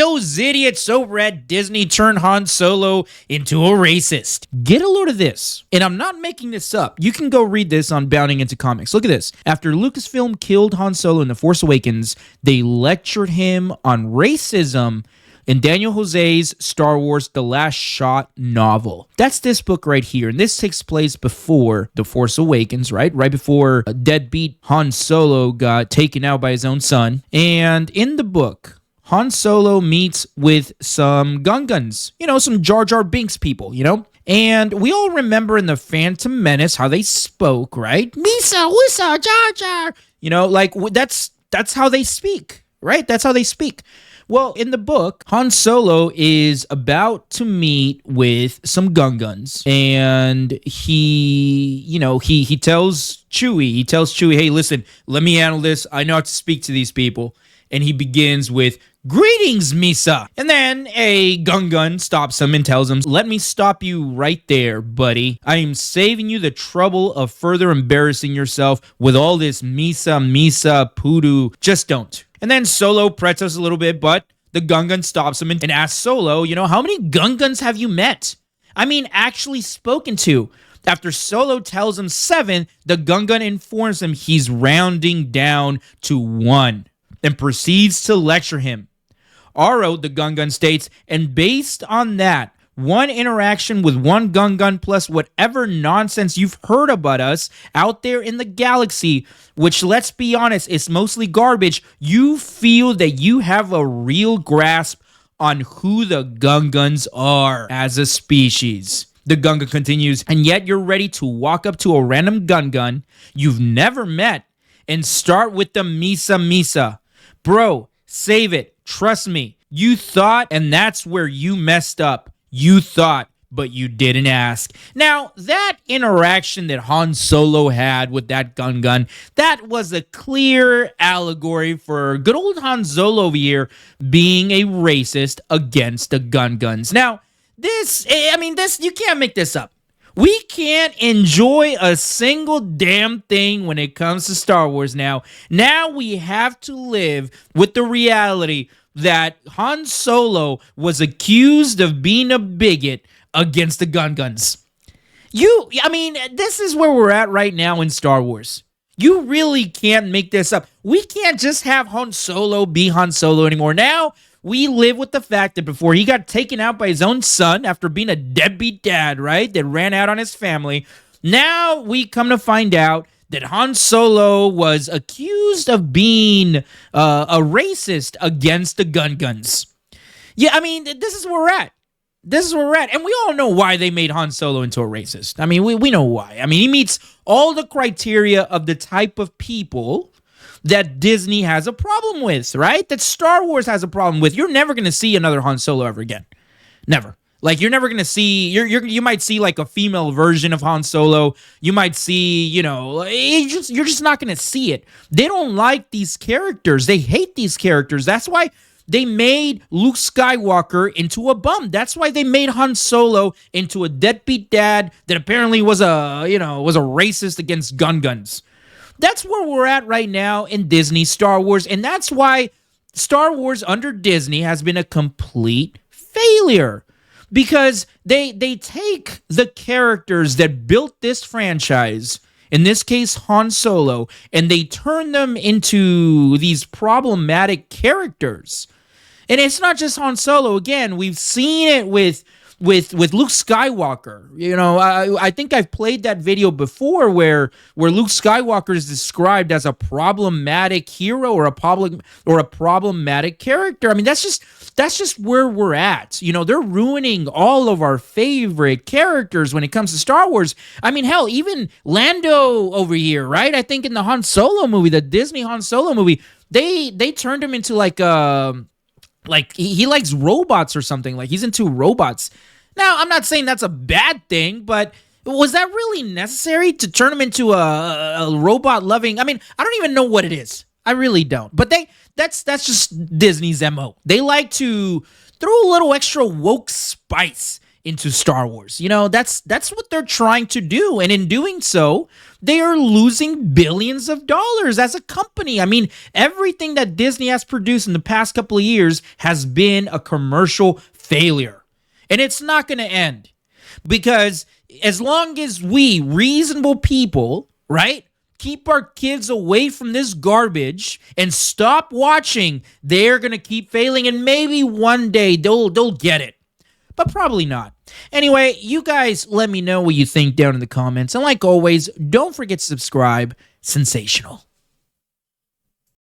those idiots over at Disney turned Han Solo into a racist. Get a load of this. And I'm not making this up. You can go read this on Bounding Into Comics. Look at this. After Lucasfilm killed Han Solo in The Force Awakens, they lectured him on racism in Daniel Jose's Star Wars The Last Shot novel. That's this book right here. And this takes place before The Force Awakens, right? Right before a deadbeat Han Solo got taken out by his own son. And in the book, Han Solo meets with some Gungans, some Jar Jar Binks people, And we all remember in The Phantom Menace how they spoke, right? Misa, Wisa, Jar Jar. That's how they speak, right? That's how they speak. Well, in the book, Han Solo is about to meet with some Gungans, and he tells Chewie, hey, listen, let me handle this. I know how to speak to these people. And he begins with, greetings, Misa. And then a Gungan stops him and tells him, let me stop you right there, buddy. I am saving you the trouble of further embarrassing yourself with all this Misa, Poodoo. Just don't. And then Solo pretzels a little bit, but the Gungan stops him and asks Solo, how many Gungans have you met? I mean, actually spoken to. After Solo tells him 7, the Gungan informs him he's rounding down to 1 and proceeds to lecture him. Aro, the Gungan states, and based on that, one interaction with one Gungan plus whatever nonsense you've heard about us out there in the galaxy, which, let's be honest, is mostly garbage, you feel that you have a real grasp on who the Gungans are as a species. The Gungan continues, and yet you're ready to walk up to a random Gungan you've never met and start with the Misa. Bro, save it. Trust me. You thought, and that's where you messed up. You thought, but you didn't ask. Now, that interaction that Han Solo had with that Gungan, that was a clear allegory for good old Han Solo over here being a racist against the Gungans. Now, this, you can't make this up. We can't enjoy a single damn thing when it comes to Star Wars now. Now we have to live with the reality that Han Solo was accused of being a bigot against the Gungans. This is where we're at right now in Star Wars. You really can't make this up. We can't just have Han Solo be Han Solo anymore. Now we live with the fact that before he got taken out by his own son after being a deadbeat dad, right, that ran out on his family, now we come to find out that Han Solo was accused of being a racist against the Gungans. Yeah, this is where we're at. And we all know why they made Han Solo into a racist. We know why. He meets all the criteria of the type of people that Disney has a problem with, right? That Star Wars has a problem with. You're never going to see another Han Solo ever again. Never. You're never going to see, you might see a female version of Han Solo. You might see, you're just not going to see it. They don't like these characters. They hate these characters. That's why they made Luke Skywalker into a bum. That's why they made Han Solo into a deadbeat dad that apparently was a racist against Gungans. That's where we're at right now in Disney Star Wars, and that's why Star Wars under Disney has been a complete failure. Because they take the characters that built this franchise, in this case Han Solo, and they turn them into these problematic characters. And it's not just Han Solo. Again, we've seen it with Luke Skywalker. I think I've played that video before where Luke Skywalker is described as a problematic hero or a problematic character. That's just where we're at. They're ruining all of our favorite characters when it comes to Star Wars. Hell, even Lando over here, right? I think in the Han Solo movie, the Disney Han Solo movie, they turned him into he likes robots or something. He's into robots. Now, I'm not saying that's a bad thing, but was that really necessary to turn him into a robot-loving? I don't even know what it is. I really don't. But that's just Disney's MO. They like to throw a little extra woke spice into Star Wars. You know, that's what they're trying to do. And in doing so, they are losing billions of dollars as a company. I mean, everything that Disney has produced in the past couple of years has been a commercial failure. And it's not going to end. Because as long as we, reasonable people, right, keep our kids away from this garbage and stop watching, they're going to keep failing. And maybe one day they'll get it. But probably not. Anyway, you guys let me know what you think down in the comments. And like always, don't forget to subscribe. Sensational.